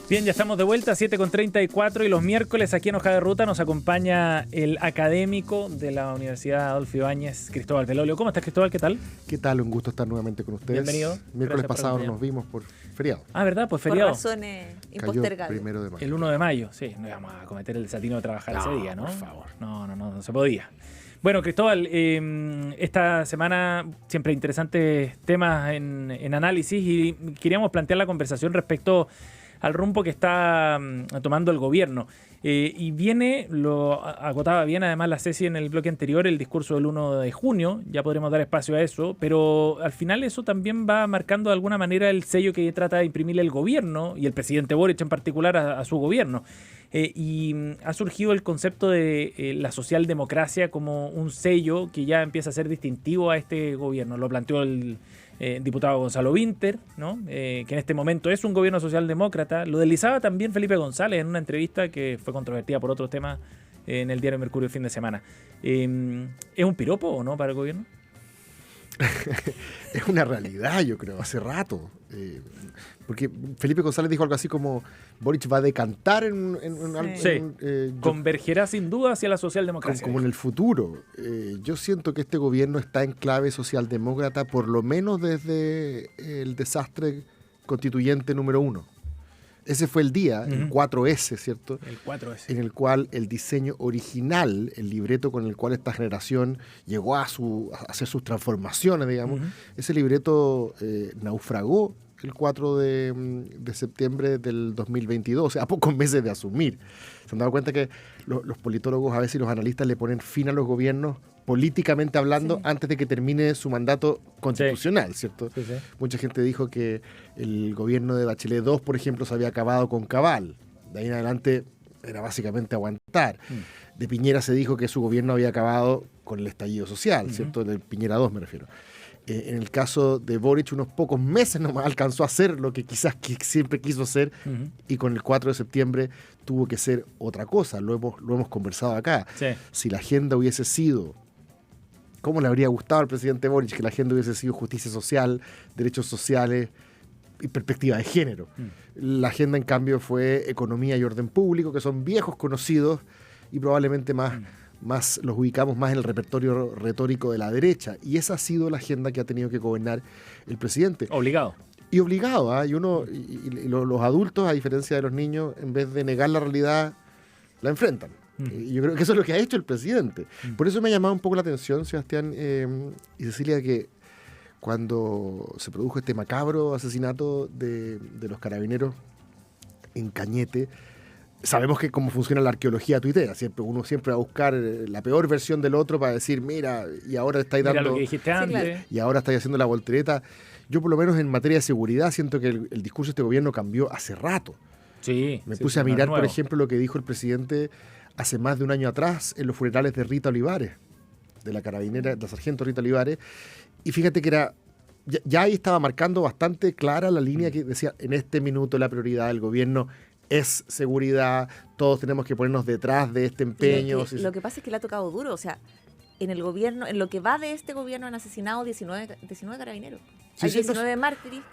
Bien, ya estamos de vuelta, 7:34, y los miércoles aquí en Hoja de Ruta nos acompaña el académico de la Universidad Adolfo Ibáñez, Cristóbal Belolio. ¿Cómo estás, Cristóbal? ¿Qué tal? ¿Qué tal? Un gusto estar nuevamente con ustedes. Bienvenido. Miércoles pasado nos vimos por feriado. Ah, ¿verdad? Pues feriado. Por razones impostergables. Cayó 1 de mayo. El 1 de mayo, sí. No íbamos a cometer el desatino de trabajar ese día, ¿no? Por favor. No se podía. Bueno, Cristóbal, esta semana siempre interesantes temas en análisis, y queríamos plantear la conversación respecto al rumbo que está tomando el gobierno. Y viene, lo agotaba bien además la Ceci en el bloque anterior, el discurso del 1 de junio, ya podremos dar espacio a eso, pero al final eso también va marcando de alguna manera el sello que trata de imprimirle el gobierno, y el presidente Boric en particular, a su gobierno. Y ha surgido el concepto de la socialdemocracia como un sello que ya empieza a ser distintivo a este gobierno. Lo planteó el diputado Gonzalo Vinter, ¿no? Que en este momento es un gobierno socialdemócrata. Lo deslizaba también Felipe González en una entrevista que fue controvertida por otros temas en el diario Mercurio el fin de semana. ¿Es un piropo o no para el gobierno? Es una realidad, yo creo, hace rato. Porque Felipe González dijo algo así como: Boric va a decantar en algo. Sí. Convergerá sin duda hacia la socialdemocracia. Como en el futuro. Yo siento que este gobierno está en clave socialdemócrata, por lo menos desde el desastre constituyente número 1. Ese fue el día, el 4S, ¿cierto? El 4S. En el cual el diseño original, el libreto con el cual esta generación llegó a hacer sus transformaciones, digamos, ese libreto naufragó el 4 de septiembre del 2022, o sea, a pocos meses de asumir. Se han dado cuenta que los politólogos a veces y los analistas le ponen fin a los gobiernos políticamente hablando, antes de que termine su mandato constitucional, ¿cierto? Sí. Mucha gente dijo que el gobierno de Bachelet II, por ejemplo, se había acabado con Cabal. De ahí en adelante era básicamente aguantar. De Piñera se dijo que su gobierno había acabado con el estallido social, ¿cierto? De Piñera II me refiero. En el caso de Boric, unos pocos meses nomás alcanzó a hacer lo que quizás siempre quiso hacer, y con el 4 de septiembre tuvo que ser otra cosa. Lo hemos conversado acá. Sí. Si la agenda hubiese sido, ¿cómo le habría gustado al presidente Boric que la agenda hubiese sido justicia social, derechos sociales y perspectiva de género? La agenda, en cambio, fue economía y orden público, que son viejos conocidos y probablemente más los ubicamos más en el repertorio retórico de la derecha. Y esa ha sido la agenda que ha tenido que gobernar el presidente. Obligado. Y obligado, ¿eh? Y los adultos, a diferencia de los niños, en vez de negar la realidad, la enfrentan. Y yo creo que eso es lo que ha hecho el presidente. Por eso me ha llamado un poco la atención, Sebastián y Cecilia, que cuando se produjo este macabro asesinato de los carabineros en Cañete, sabemos que cómo funciona la arqueología tuitera. Uno siempre va a buscar la peor versión del otro para decir, mira, y ahora estáis dando... Mira lo que dijiste antes. claro. Y ahora estáis haciendo la voltereta. Yo, por lo menos en materia de seguridad, siento que el discurso de este gobierno cambió hace rato. Sí. Me puse a mirar, por ejemplo, lo que dijo el presidente hace más de un año atrás en los funerales de Rita Olivares, de la carabinera, de la sargento Rita Olivares, y fíjate que era... Ya ahí estaba marcando bastante clara la línea que decía: en este minuto la prioridad del gobierno es seguridad, todos tenemos que ponernos detrás de este empeño. Lo que pasa es que le ha tocado duro, o sea, en el gobierno, en lo que va de este gobierno, han asesinado 19 carabineros. Hay 19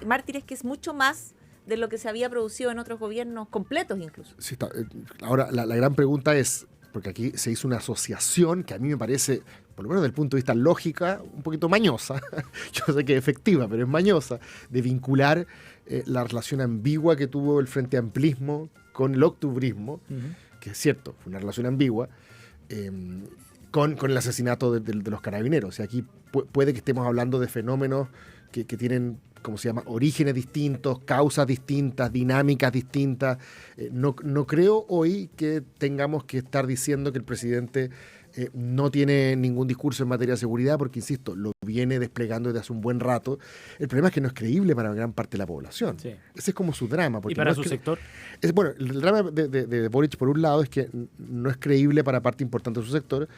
mártires, que es mucho más de lo que se había producido en otros gobiernos completos incluso. Sí, ahora, la gran pregunta es, porque aquí se hizo una asociación que a mí me parece, por lo menos desde el punto de vista lógica, un poquito mañosa. Yo sé que es efectiva, pero es mañosa, de vincular la relación ambigua que tuvo el Frente Amplismo con el octubrismo, que es cierto, fue una relación ambigua, con el asesinato de los carabineros. O sea, aquí puede que estemos hablando de fenómenos que tienen, ¿cómo se llama?, orígenes distintos, causas distintas, dinámicas distintas. No creo hoy que tengamos que estar diciendo que el presidente no tiene ningún discurso en materia de seguridad, porque, insisto, lo viene desplegando desde hace un buen rato. El problema es que no es creíble para gran parte de la población. Sí. Ese es como su drama. ¿Y para su sector? Bueno, el drama de Boric, por un lado, es que no es creíble para parte importante de su sector.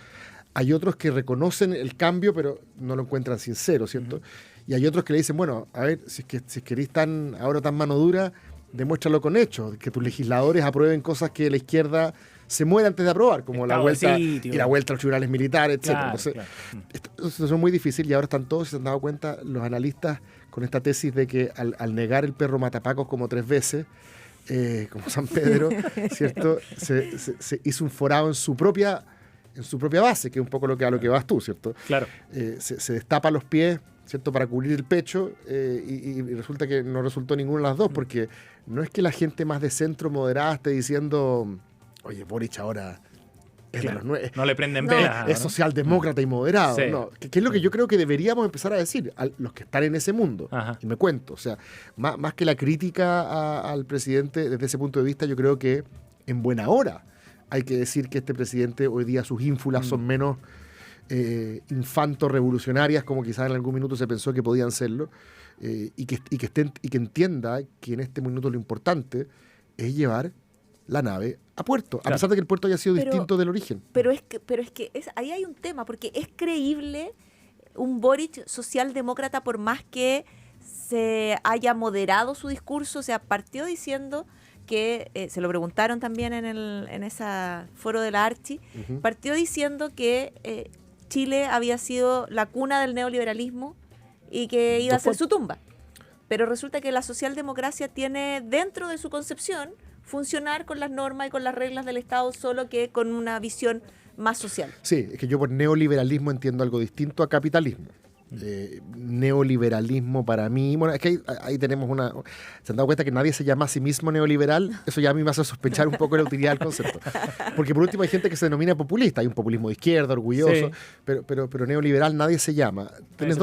Hay otros que reconocen el cambio, pero no lo encuentran sincero, ¿cierto? Y hay otros que le dicen, bueno, a ver, si es que eres ahora tan mano dura, demuéstralo con hechos, que tus legisladores aprueben cosas que la izquierda se muere antes de aprobar, como la vuelta y la vuelta a los tribunales militares, etc. Claro, Entonces, claro. Esto es muy difícil, y ahora están todos, se han dado cuenta, los analistas, con esta tesis de que al negar el perro matapacos como 3 veces, como San Pedro, ¿cierto? Se hizo un forado en su propia base, que es un poco a lo que vas tú, ¿cierto? Claro. Se destapa los pies, ¿cierto? Para cubrir el pecho, y resulta que no resultó ninguna de las dos, porque no es que la gente más de centro moderada esté diciendo, oye, Boric ahora es de los nueve. No le prenden velas. Es socialdemócrata y moderado. Sí. No, que es lo que yo creo que deberíamos empezar a decir a los que están en ese mundo. Ajá. Y me cuento. O sea, más que la crítica al presidente desde ese punto de vista, yo creo que en buena hora hay que decir que este presidente hoy día sus ínfulas son menos infantos revolucionarias como quizás en algún minuto se pensó que podían serlo, y que entienda que en este minuto lo importante es llevar la nave a puerto, a pesar de que el puerto haya sido distinto del origen. Pero es que ahí hay un tema, porque es creíble un Boric socialdemócrata por más que se haya moderado su discurso. O sea, partió diciendo que, se lo preguntaron también en ese foro de la Archi, partió diciendo que Chile había sido la cuna del neoliberalismo y que iba a ser su tumba. Pero resulta que la socialdemocracia tiene dentro de su concepción funcionar con las normas y con las reglas del Estado, solo que con una visión más social. Sí, es que yo por neoliberalismo entiendo algo distinto a capitalismo. Neoliberalismo para mí, bueno, es que ahí tenemos ¿se han dado cuenta que nadie se llama a sí mismo neoliberal? Eso ya a mí me hace sospechar un poco de la utilidad del concepto. Porque por último hay gente que se denomina populista, hay un populismo de izquierda, orgulloso, sí. pero neoliberal nadie se llama. Tienes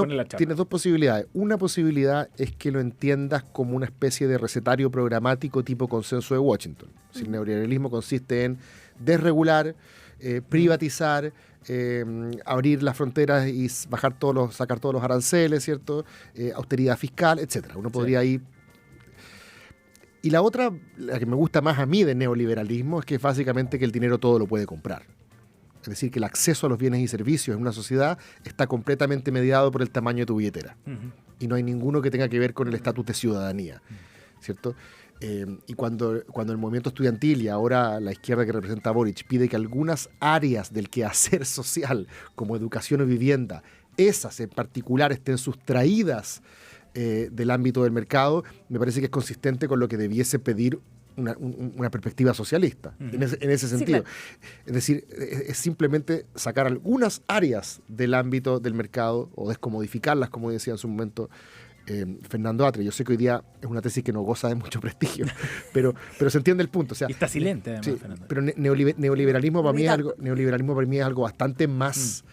dos posibilidades. Una posibilidad es que lo entiendas como una especie de recetario programático tipo consenso de Washington. El neoliberalismo consiste en desregular, privatizar, abrir las fronteras y sacar todos los aranceles, ¿cierto? Austeridad fiscal, etcétera. Uno podría ir. Y la otra, la que me gusta más a mí de neoliberalismo, es que es básicamente que el dinero todo lo puede comprar. Es decir, que el acceso a los bienes y servicios en una sociedad está completamente mediado por el tamaño de tu billetera. Y no hay ninguno que tenga que ver con el estatus de ciudadanía, ¿cierto? Y cuando el movimiento estudiantil y ahora la izquierda que representa a Boric pide que algunas áreas del quehacer social, como educación o vivienda, esas en particular estén sustraídas del ámbito del mercado, me parece que es consistente con lo que debiese pedir una perspectiva socialista, en ese sentido. Sí, claro. Es decir, es simplemente sacar algunas áreas del ámbito del mercado o descomodificarlas, como decía en su momento Fernando Atre. Yo sé que hoy día es una tesis que no goza de mucho prestigio, pero se entiende el punto. O sea, y está silente, además, sí, Fernando. Pero neoliberalismo para mí es algo bastante más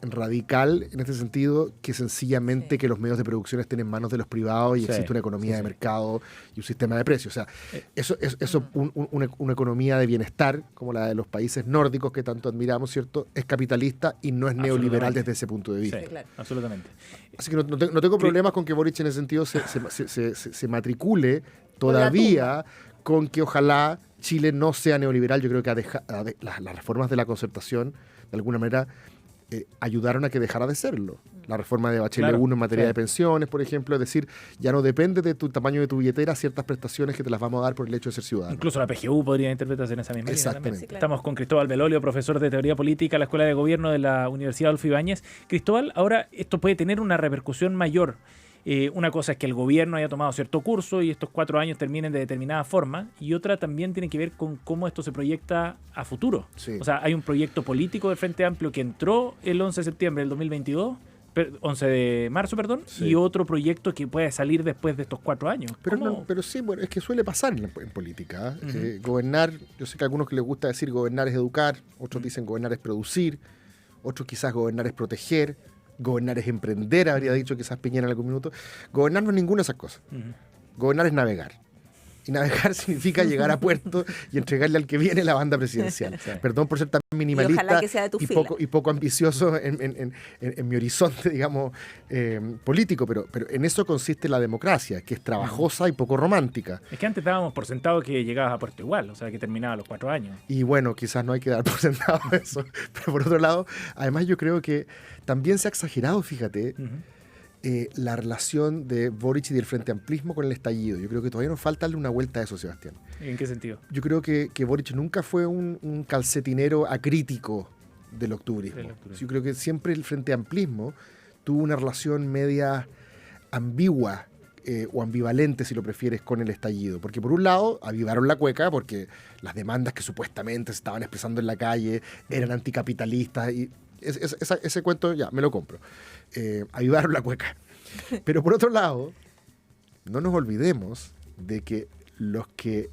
radical en este sentido que sencillamente que los medios de producción estén en manos de los privados y existe una economía de mercado y un sistema de precios. O sea, una economía de bienestar como la de los países nórdicos que tanto admiramos, ¿cierto? Es capitalista y no es neoliberal desde ese punto de vista. Sí, claro. Absolutamente. Así que no tengo problemas con que Boric en ese sentido se matricule todavía con que ojalá Chile no sea neoliberal. Yo creo que las reformas de la concertación de alguna manera ayudaron a que dejara de serlo. La reforma de Bachelet 1 en materia de pensiones, por ejemplo, es decir, ya no depende de tu tamaño de tu billetera ciertas prestaciones que te las vamos a dar por el hecho de ser ciudadano. Incluso la PGU podría interpretarse en esa misma línea también. Sí, claro. Estamos con Cristóbal Belolio, profesor de Teoría Política en la Escuela de Gobierno de la Universidad Adolfo Ibáñez. Cristóbal, ahora esto puede tener una repercusión mayor. Una cosa es que el gobierno haya tomado cierto curso y estos 4 años terminen de determinada forma, y otra también tiene que ver con cómo esto se proyecta a futuro. Sí. O sea, hay un proyecto político del Frente Amplio que entró el 11 de septiembre del 2022, 11 de marzo, perdón, y otro proyecto que puede salir después de estos 4 años. Pero sí, bueno, es que suele pasar en política. Gobernar, yo sé que a algunos que les gusta decir gobernar es educar, otros dicen gobernar es producir, otros quizás gobernar es proteger, gobernar es emprender, habría dicho quizás Piñera en algún minuto. Gobernar no es ninguna de esas cosas. Gobernar es navegar. Y navegar significa llegar a puerto y entregarle al que viene la banda presidencial. Perdón por ser tan minimalista y poco ambicioso en mi horizonte, digamos, político, pero en eso consiste la democracia, que es trabajosa y poco romántica. Es que antes dábamos por sentado que llegabas a puerto igual, o sea, que terminaba los 4 años. Y bueno, quizás no hay que dar por sentado eso. Pero por otro lado, además yo creo que también se ha exagerado, fíjate, la relación de Boric y del Frente Amplismo con el estallido. Yo creo que todavía nos falta darle una vuelta a eso, Sebastián. ¿En qué sentido? Yo creo que Boric nunca fue un calcetinero acrítico del octubrismo. Yo creo que siempre el Frente Amplismo tuvo una relación media ambigua o ambivalente, si lo prefieres, con el estallido. Porque por un lado, avivaron la cueca porque las demandas que supuestamente se estaban expresando en la calle eran anticapitalistas y ese cuento ya, me lo compro. Avivaron la cueca. Pero por otro lado, no nos olvidemos de que los que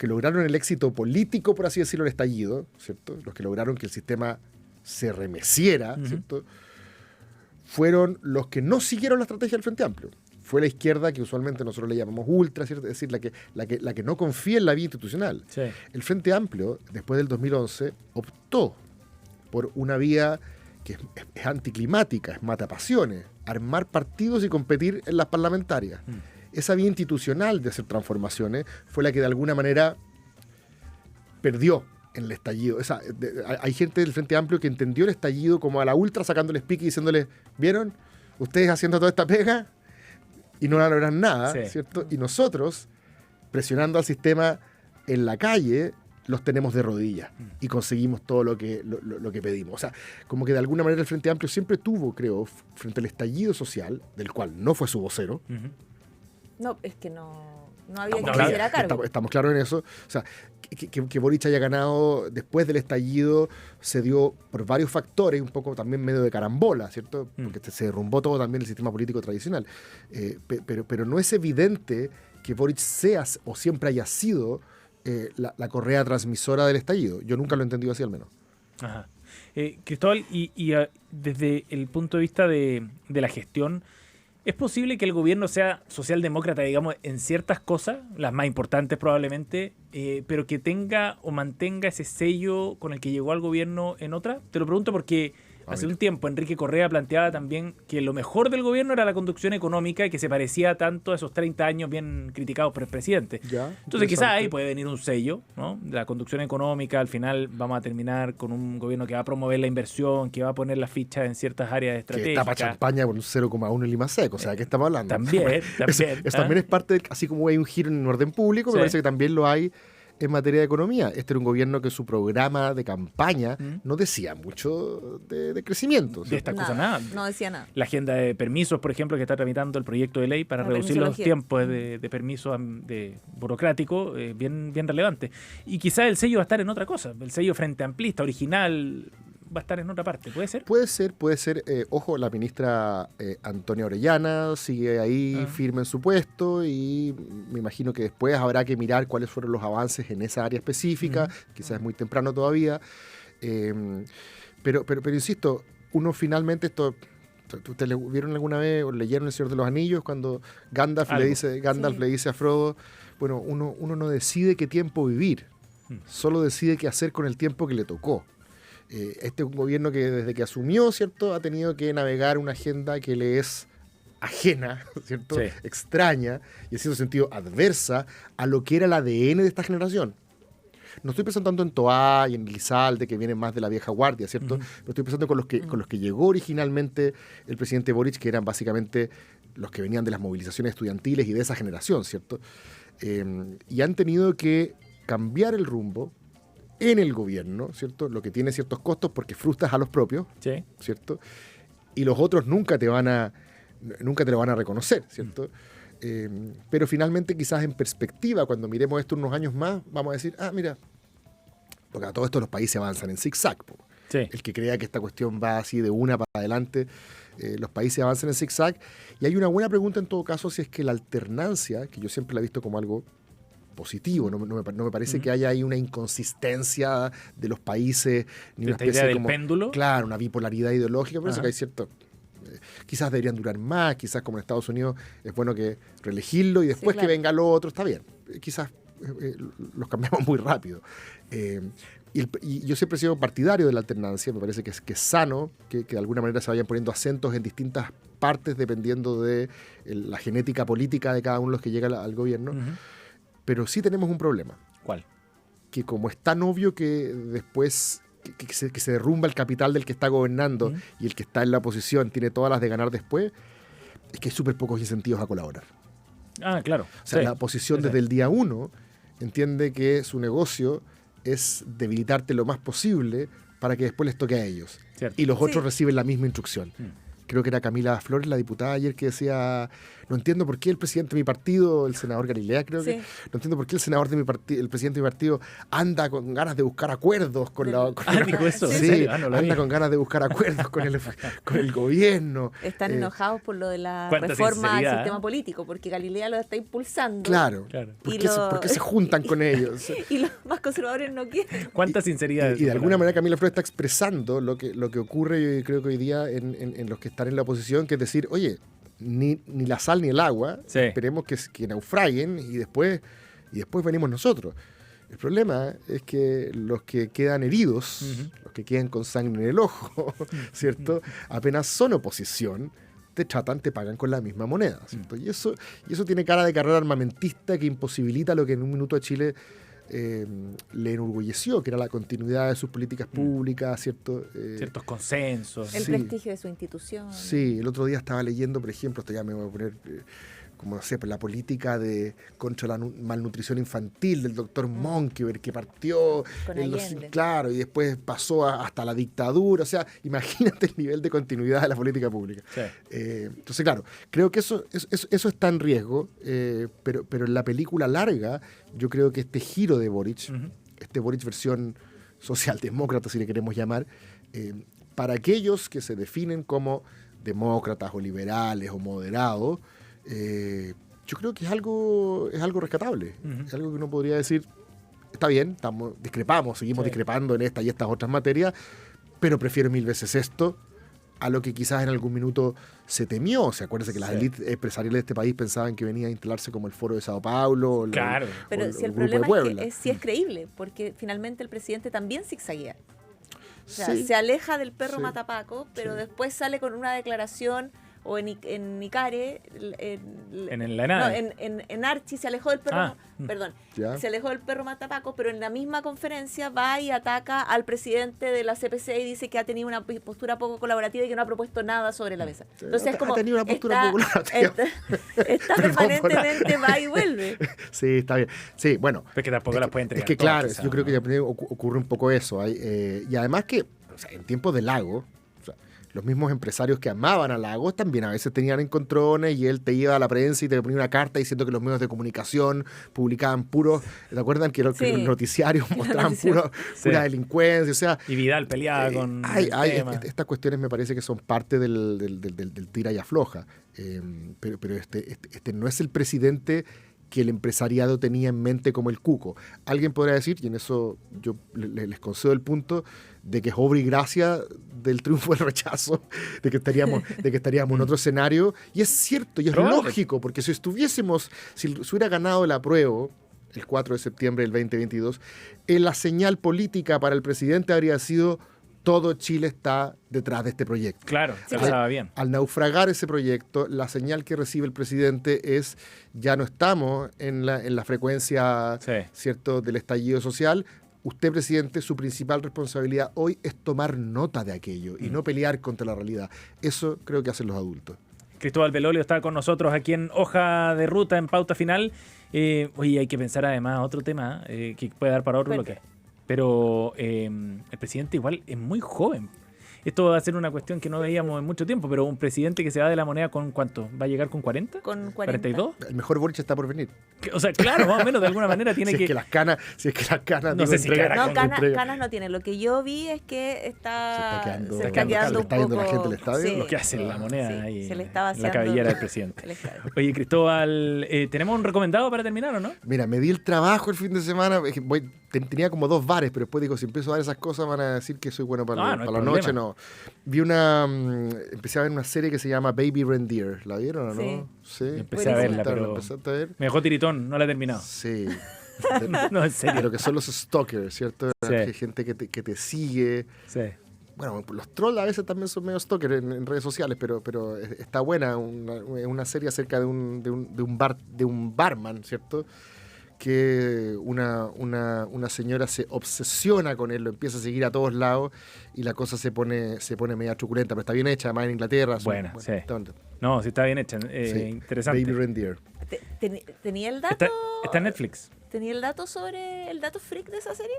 lograron el éxito político, por así decirlo, el estallido, ¿cierto? Los que lograron que el sistema se remeciera, ¿cierto? Fueron los que no siguieron la estrategia del Frente Amplio. Fue la izquierda que usualmente nosotros le llamamos ultra, ¿cierto? Es decir, la que no confía en la vía institucional. Sí. El Frente Amplio, después del 2011, optó por una vía que es anticlimática, es matapasiones, armar partidos y competir en las parlamentarias. Esa vía institucional de hacer transformaciones fue la que de alguna manera perdió en el estallido. Hay gente del Frente Amplio que entendió el estallido como a la ultra sacándoles pique y diciéndoles, ¿vieron? Ustedes haciendo toda esta pega y no logran nada, sí, ¿cierto? Y nosotros, presionando al sistema en la calle, los tenemos de rodillas y conseguimos todo lo que pedimos. O sea, como que de alguna manera el Frente Amplio siempre tuvo, creo, frente al estallido social, del cual no fue su vocero. No, es que no había que hacer a cargo. Estamos claros en eso. O sea, que Boric haya ganado después del estallido se dio por varios factores, un poco también medio de carambola, ¿cierto? Porque se derrumbó todo también el sistema político tradicional. Pero no es evidente que Boric sea o siempre haya sido la correa transmisora del estallido. Yo nunca lo he entendido así, al menos. Ajá. Cristóbal, desde el punto de vista de la gestión, ¿es posible que el gobierno sea socialdemócrata, digamos, en ciertas cosas, las más importantes probablemente, pero que tenga o mantenga ese sello con el que llegó al gobierno en otra? Te lo pregunto porque hace un tiempo Enrique Correa planteaba también que lo mejor del gobierno era la conducción económica y que se parecía tanto a esos 30 años bien criticados por el presidente. Entonces quizás ahí puede venir un sello, ¿no? La conducción económica, al final vamos a terminar con un gobierno que va a promover la inversión, que va a poner las fichas en ciertas áreas estratégicas. Que tapa champaña con un 0,1 en Lima Seco, o sea, ¿de qué estamos hablando? También. También es parte, así como hay un giro en el orden público, me parece que también lo hay en materia de economía. Este era un gobierno que su programa de campaña no decía mucho de crecimiento. De estas cosas nada. No decía nada. La agenda de permisos, por ejemplo, que está tramitando el proyecto de ley para reducir los tiempos de permiso burocrático, bien relevante. Y quizás el sello va a estar en otra cosa. El sello frente amplista, original, va a estar en otra parte. ¿Puede ser? Puede ser. Ojo, la ministra Antonia Orellana sigue ahí firme en su puesto y me imagino que después habrá que mirar cuáles fueron los avances en esa área específica. Quizás es muy temprano todavía. Pero insisto, uno finalmente esto... ¿Ustedes le vieron alguna vez o leyeron El Señor de los Anillos cuando Gandalf le dice a Frodo, bueno, uno no decide qué tiempo vivir, solo decide qué hacer con el tiempo que le tocó. Este es un gobierno que desde que asumió, ¿cierto?, ha tenido que navegar una agenda que le es ajena, ¿cierto?, extraña y en cierto sentido adversa a lo que era el ADN de esta generación. No estoy pensando tanto en Toá y en Elizalde, que vienen más de la vieja guardia, ¿cierto? Pero estoy pensando con los que llegó originalmente el presidente Boric, que eran básicamente los que venían de las movilizaciones estudiantiles y de esa generación, ¿cierto? Y han tenido que cambiar el rumbo en el gobierno, ¿cierto? Lo que tiene ciertos costos porque frustras a los propios, ¿cierto? Y los otros nunca te lo van a reconocer, ¿cierto? Pero finalmente quizás en perspectiva, cuando miremos esto unos años más, vamos a decir, mira, porque a todo esto los países avanzan en zigzag. El que crea que esta cuestión va así de una para adelante, los países avanzan en zigzag. Y hay una buena pregunta en todo caso, si es que la alternancia, que yo siempre la he visto como algo positivo, no me parece que haya ahí una inconsistencia de los países, ni una especie idea del como péndulo. Claro, una bipolaridad ideológica, por eso que hay cierto... quizás deberían durar más, quizás como en Estados Unidos es bueno que reelegirlo y después que venga lo otro, está bien. Quizás los cambiamos muy rápido. Y yo siempre he sido partidario de la alternancia, me parece que es sano que de alguna manera se vayan poniendo acentos en distintas partes dependiendo de la genética política de cada uno de los que llega al gobierno. Pero sí tenemos un problema. ¿Cuál? Que como es tan obvio que después que se derrumba el capital del que está gobernando y el que está en la oposición tiene todas las de ganar después, es que hay súper pocos incentivos a colaborar. Claro. O sea, la oposición desde el día 1 entiende que su negocio es debilitarte lo más posible para que después les toque a ellos. Cierto. Y los otros reciben la misma instrucción. creo que era Camila Flores, la diputada ayer, que decía, no entiendo por qué el presidente de mi partido, el senador Galilea creo que, no entiendo por qué el senador de mi partido, el presidente de mi partido anda con ganas de buscar acuerdos con la... dijo eso. Sí, anda con ganas de buscar acuerdos con el gobierno. Están enojados por lo de la Cuánta reforma al sinceridad, sistema político, porque Galilea lo está impulsando. Claro. ¿Por qué se juntan con ellos? Y los más conservadores no quieren. Cuánta sinceridad. Y de alguna manera Camila Flores está expresando lo que ocurre, yo creo que hoy día en los que están en la oposición, que es decir, oye, ni la sal ni el agua, esperemos que naufraguen y después venimos nosotros. El problema es que los que quedan heridos, los que quedan con sangre en el ojo, ¿cierto? Apenas son oposición, te pagan con la misma moneda, ¿cierto? Y eso tiene cara de carrera armamentista que imposibilita lo que en un minuto a Chile le enorgulleció, que era la continuidad de sus políticas públicas, ¿cierto? Ciertos consensos. El prestigio de su institución. Sí, el otro día estaba leyendo, por ejemplo, esto ya me voy a poner, como no sé, la política contra la malnutrición infantil del doctor Monkeberg, que partió claro, y después pasó hasta la dictadura. O sea, imagínate el nivel de continuidad de la política pública. Sí. Entonces, claro, creo que eso está en riesgo, pero en la película larga, yo creo que este giro de Boric, este Boric versión socialdemócrata, si le queremos llamar, para aquellos que se definen como demócratas o liberales o moderados, yo creo que es algo rescatable. Es algo que uno podría decir, está bien, seguimos discrepando en esta y estas otras materias, pero prefiero mil veces esto a lo que quizás en algún minuto se temió. O sea, acuérdense que las élites empresariales de este país pensaban que venía a instalarse como el Foro de Sao Paulo. Claro. Pero si el problema es que sí es creíble, porque finalmente el presidente también zigzaguea. O sea, se aleja del perro matapaco, pero después sale con una declaración, o en Icare, en Archi se alejó del perro, se alejó del perro matapaco, pero en la misma conferencia va y ataca al presidente de la CPC y dice que ha tenido una postura poco colaborativa y que no ha propuesto nada sobre la mesa. Entonces es como, ha tenido una postura poco colaborativa. Está permanentemente va y vuelve. Sí, está bien. Sí, bueno. Es que tampoco las puede entregar. Es que claro, yo creo que ya ocurre un poco eso. Y además que, o sea, en tiempos de Lago, los mismos empresarios que amaban a Lagos también a veces tenían encontrones y él te iba a la prensa y te ponía una carta diciendo que los medios de comunicación publicaban puros, ¿te acuerdan? Que los noticiarios mostraban pura delincuencia, o sea... Y Vidal peleaba con estas cuestiones me parece que son parte del tira y afloja, pero este no es el presidente que el empresariado tenía en mente como el cuco. Alguien podrá decir, y en eso yo les concedo el punto, de que es obra y gracia del triunfo del rechazo, de que estaríamos en otro escenario, y es cierto, y es lógico, porque si hubiera ganado el apruebo el 4 de septiembre del 2022, la señal política para el presidente habría sido: todo Chile está detrás de este proyecto. Claro, se pasaba bien. Al naufragar ese proyecto, la señal que recibe el presidente es: ya no estamos en la frecuencia, ¿cierto?, del estallido social. Usted, presidente, su principal responsabilidad hoy es tomar nota de aquello y no pelear contra la realidad. Eso creo que hacen los adultos. Cristóbal Belolio está con nosotros aquí en Hoja de Ruta, en Pauta Final. Oye, hay que pensar además otro tema que puede dar para otro bloque. Pero el presidente igual es muy joven. Esto va a ser una cuestión que no veíamos en mucho tiempo, pero un presidente que se va de la moneda con ¿cuánto? ¿Va a llegar con 40? Con 40. ¿42? El mejor Boric está por venir. O sea, claro, más o menos de alguna manera tiene si es que las canas no sé si canas no tiene. Lo que yo vi es que se está quedando un poco. La gente del estadio. Lo que hace la moneda ahí se le estaba en la cabellera del presidente. Oye, Cristóbal, ¿tenemos un recomendado para terminar o no? Mira, me di el trabajo el fin de semana. Tenía como 2 bares, pero después digo, si empiezo a dar esas cosas van a decir que soy bueno para la noche. No. Empecé a ver una serie que se llama Baby Reindeer. ¿La vieron o no? Sí. Empecé a verla, pero me dejó tiritón, no la he terminado. Sí. No, en serio. Pero que son los stalkers, ¿cierto? Hay gente que te sigue. Sí. Bueno, los trolls a veces también son medio stalkers en redes sociales, pero está buena. Una serie acerca de un barman, ¿cierto?, que una señora se obsesiona con él, lo empieza a seguir a todos lados y la cosa se pone media truculenta, pero está bien hecha, además en Inglaterra. Bueno, sí. No, sí está bien hecha, interesante. Baby Reindeer. ¿Tenía el dato? Está en Netflix. ¿Tenía el dato sobre el dato freak de esa serie?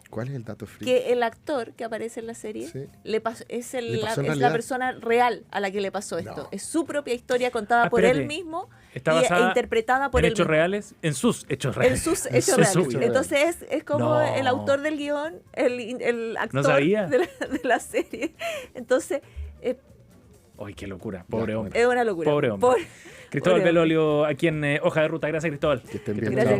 ¿Cuál es el dato freak? Que el actor que aparece en la serie Sí. es ¿Le pasó en la realidad? persona real a la que le pasó esto. No. Es su propia historia contada por espérate. él mismo Está e basada interpretada por en él hechos mismo. reales, en sus hechos En reales. sus En hechos sus reales. hechos reales. Entonces es como No. el autor del guión, el actor sabía. de la serie. Entonces Ay, qué locura. Pobre Ya, hombre. es una locura. Pobre hombre. Cristóbal pobre hombre. Belolio, aquí en Hoja de Ruta. Gracias, Cristóbal. Que estén bien. Gracias, chao. Cristóbal.